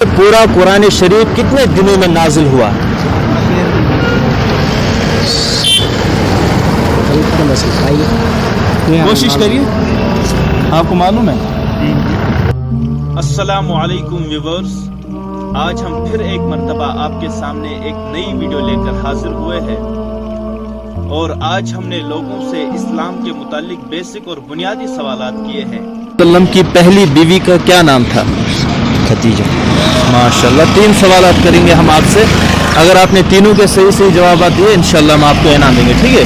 पूरा कुरान शरीफ कितने दिनों में नाजिल हुआ? कोशिश करिए, आपको मालूम है। अस्सलामु अलैकुम व्यूअर्स, आज हम फिर एक मर्तबा आपके सामने एक नई वीडियो लेकर हाजिर हुए हैं और आज हमने लोगों से इस्लाम के मुतालिक बेसिक और बुनियादी सवालात किए हैं। वसल्लम की पहली बीवी का क्या नाम था? खदीजा। माशाल्लाह। 3 सवालात करेंगे हम आपसे, अगर आपने तीनों के सही सही जवाब दिए इंशाल्लाह हम आपको इनाम देंगे, ठीक है।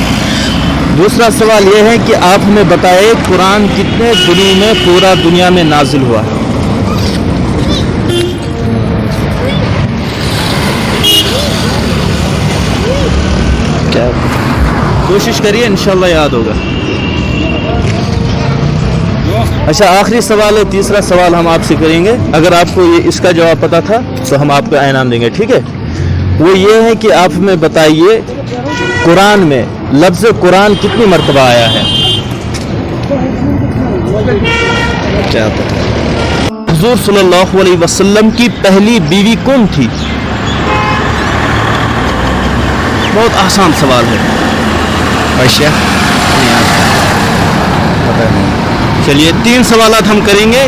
दूसरा सवाल ये है कि आप हमें बताएं कुरान कितने दिनों में पूरा दुनिया में नाजिल हुआ? क्या कोशिश करिए, इंशाल्लाह याद होगा। अच्छा, आखिरी सवाल है, तीसरा सवाल हम आपसे करेंगे, अगर आपको ये इसका जवाब पता था तो हम आपको इनाम देंगे, ठीक है। वो ये है कि आप हमें बताइए कुरान में लफ्ज़ कुरान कितनी मरतबा आया है? क्या पता? हुज़ूर सल्लल्लाहु अलैहि वसल्लम की पहली बीवी कौन थी? बहुत आसान सवाल है। आयशा। चलिए 3 सवालात हम करेंगे,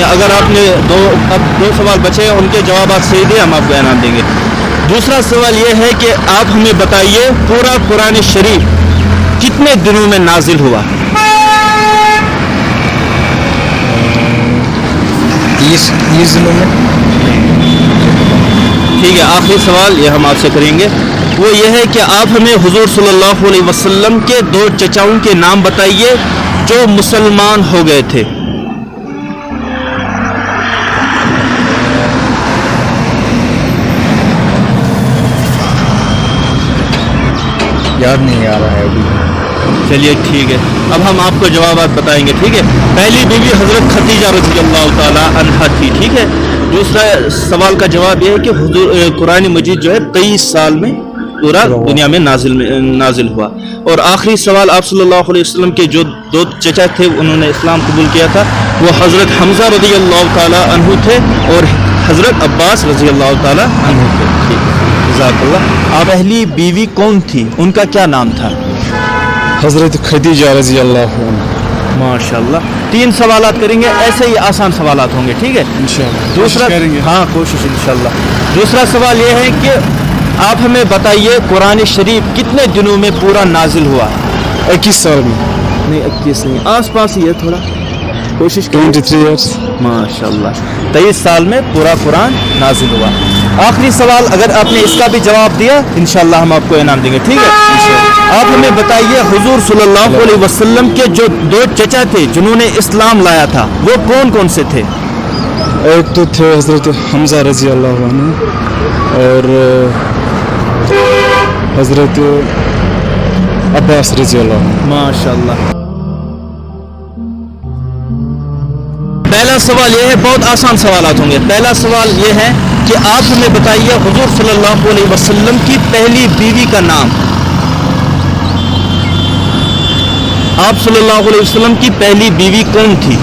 अगर आपने दो सवाल बचे उनके जवाब आप सही दिए हम आपको इनाम देंगे। दूसरा सवाल ये है कि आप हमें बताइए पूरा कुरान शरीफ कितने दिनों में नाजिल हुआ? 30 दिनों में। ठीक है, आखिरी सवाल ये हम आपसे करेंगे, वो ये है कि आप हमें हुजूर सल्लल्लाहु अलैहि वसल्लम के 2 चचाओं के नाम बताइए जो मुसलमान हो गए थे। याद नहीं आ रहा है अभी। चलिए ठीक है, अब हम आपको जवाब बताएंगे, ठीक है। पहली बीवी हजरत खदीजा रज़ियल्लाहु ताला अन्हा थी, ठीक है। दूसरा सवाल का जवाब यह है कि हुजूर कुरान मजीद जो है 23 साल में पूरा दुनिया में नाजिल हुआ। और आखिरी सवाल, आप सल्लल्लाहु अलैहि वसल्लम के जो 2 चचा थे उन्होंने इस्लाम कबूल किया था, वो हज़रत हमज़ा रज़ियल्लाहु ताला अन्हु थे और हज़रत अब्बास रज़ियल्लाहु ताला अन्हु थे, ठीक है। जज़ाकल्लाह। आप पहली बीवी कौन थी, उनका क्या नाम था? हजरत खदीजा रज़ियल्लाहु अन्हा। माशाल्लाह। 3 सवालात करेंगे, ऐसे ही आसान सवालात होंगे, ठीक है इंशाल्लाह। दूसरा करेंगे। हाँ, कोशिश इंशाल्लाह। दूसरा सवाल ये है कि आप हमें बताइए कुरान शरीफ कितने दिनों में पूरा नाजिल हुआ? 21 साल में। नहीं, 21 नहीं, आस पास ही है, थोड़ा कोशिश 23 ईयर्स। माशाल्लाह। 23 साल में पूरा कुरान नाजिल हुआ। आखिरी सवाल, अगर आपने इसका भी जवाब दिया इंशाल्लाह हम आपको इनाम देंगे, ठीक है। आप हमें बताइए हुजूर सल्लल्लाहु अलैहि वसल्लम के जो 2 चचा थे जिन्होंने इस्लाम लाया था वो कौन कौन से थे? एक तो थे हजरत हमज़ा रज़ियल्लाहु अन्हु और हजरत अब्बास रज़ियल्लाहु अन्हु। माशाल्लाह। पहला सवाल यह है, बहुत आसान सवालात होंगे। पहला सवाल यह है कि आप हमें बताइए हुजूर सल्लल्लाहु अलैहि वसल्लम की पहली बीवी का नाम। आप सल्लल्लाहु अलैहि वसल्लम की पहली बीवी कौन थी?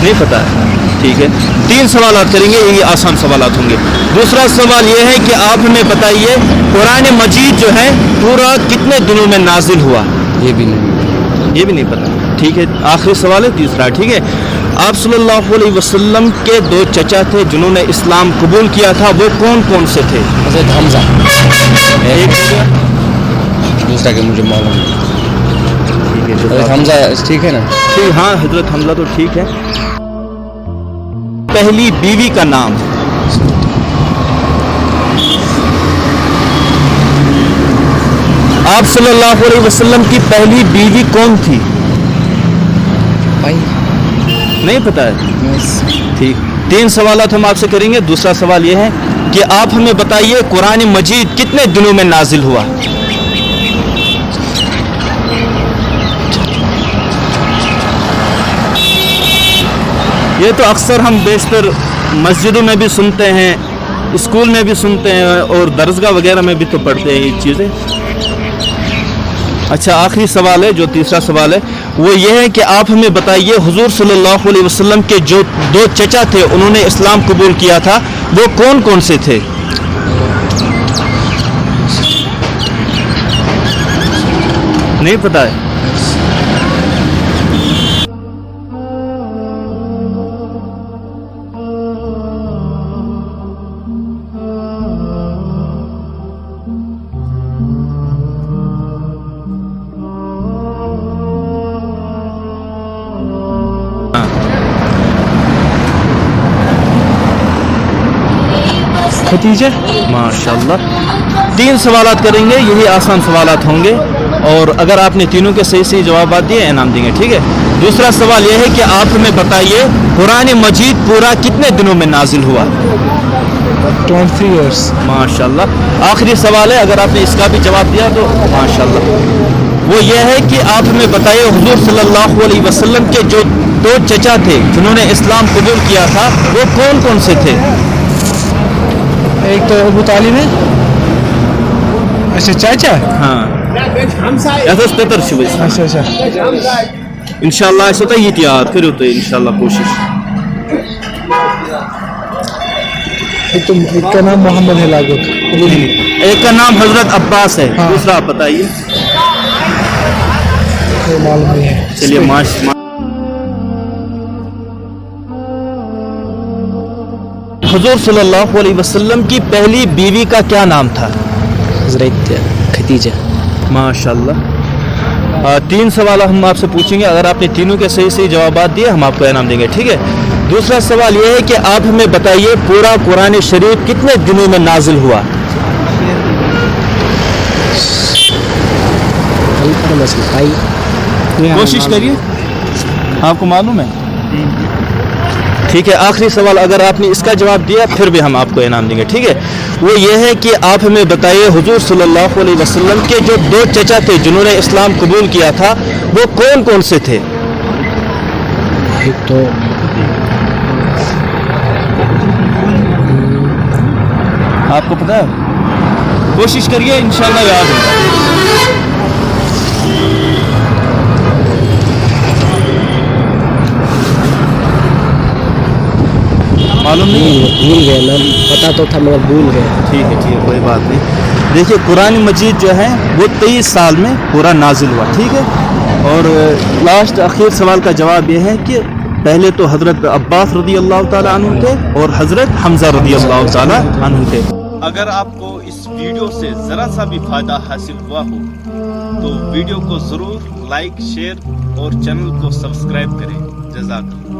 नहीं पता है, ठीक है। 3 सवालात करेंगे, ये आसान सवालात होंगे। दूसरा सवाल यह है कि आप हमें बताइए कुरान मजीद जो है पूरा कितने दिनों में नाजिल हुआ? ये भी नहीं पता, ठीक है। आखिरी सवाल है तीसरा, ठीक है। आप सल्लल्लाहु अलैहि वसल्लम के 2 चचा थे जिन्होंने इस्लाम कबूल किया था, वो कौन कौन से थे? हजरत हमज़ा। एक हो गया, दूसरा के मुझे मालूम नहीं। ठीक है। हजरत हमज़ा ठीक है ना? ठीक, हाँ, हजरत हमज़ा तो ठीक है। पहली बीवी का नाम? आप सल्लल्लाहु अलैहि वसल्लम की पहली बीवी कौन थी? नहीं पता है, ठीक। 3 सवालात हम आपसे करेंगे। दूसरा सवाल यह है कि आप हमें बताइए कुरान मजीद कितने दिनों में नाजिल हुआ? ये तो अक्सर हम बेशतर मस्जिदों में भी सुनते हैं, स्कूल में भी सुनते हैं और दरसगाह वगैरह में भी तो पढ़ते हैं ये चीज़ें। अच्छा, आखिरी सवाल है, जो तीसरा सवाल है वो ये है कि आप हमें बताइए हुजूर सल्लल्लाहु अलैहि वसल्लम के जो दो चचा थे उन्होंने इस्लाम कबूल किया था, वो कौन कौन से थे? नहीं पता है? खतीजा। माशाल्लाह। 3 सवालात करेंगे, यही आसान सवालात होंगे, और अगर आपने तीनों के सही सही जवाब दिए इनाम देंगे, ठीक है। दूसरा सवाल यह है कि आप हमें बताइए कुरान मजीद पूरा कितने दिनों में नाजिल हुआ? 23 years। माशाल्लाह। आखिरी सवाल है, अगर आपने इसका भी जवाब दिया तो माशाल्लाह। वो ये है कि आप हमें बताइए हुजूर सल्लल्लाहु अलैहि वसल्लम के जो दो चचा थे जिन्होंने इस्लाम कबूल किया था, वो कौन कौन से थे? एक तो अबू तालिब है। अच्छा, चाचा। हाँ, Peter şu biz. अच्छा। İnşallah ise da yit ya. Kırıyor da inşallah कोशिश। एक का नाम मोहम्मद है लागू। एक का नाम हजरत अब्बास है, हाँ। दूसरा आप बताइए। मालूम नहीं है। चलिए हुजूर सल्लल्लाहु अलैहि वसल्लम की पहली बीवी का क्या नाम था? हजरत खतीजा। माशाल्लाह। 3 सवाल हम आपसे पूछेंगे, अगर आपने तीनों के सही सही जवाब दिए हम आपको इनाम देंगे, ठीक है। दूसरा सवाल यह है कि आप हमें बताइए पूरा कुरान शरीफ कितने दिनों में नाजिल हुआ? कोशिश करिए, आपको मालूम है? ठीक है। आखिरी सवाल, अगर आपने इसका जवाब दिया फिर भी हम आपको इनाम देंगे, ठीक है। वो ये है कि आप हमें बताइए हुजूर सल्लल्लाहु अलैहि वसल्लम के जो दो चचा थे जिन्होंने इस्लाम कबूल किया था, वो कौन कौन से थे? एक तो आपको पता है? कोशिश करिए, इंशाल्लाह याद होगा। मालूम नहीं है? भूल गए, नाम पता तो था मगर भूल गए। ठीक है, कोई बात नहीं। देखिए कुरान मजीद जो है वो 23 साल में पूरा नाजिल हुआ, ठीक है। और लास्ट आखिर सवाल का जवाब ये है कि पहले तो हज़रत अब्बास रज़ी अल्लाह ताला अन्हु थे और हज़रत हमज़ा रज़ी अल्लाह ताला अन्हु थे। अगर आपको इस वीडियो से ज़रा सा भी फ़ायदा हासिल हुआ हो तो वीडियो को ज़रूर लाइक, शेयर और चैनल को सब्सक्राइब करें। जज़ाकल्लाह।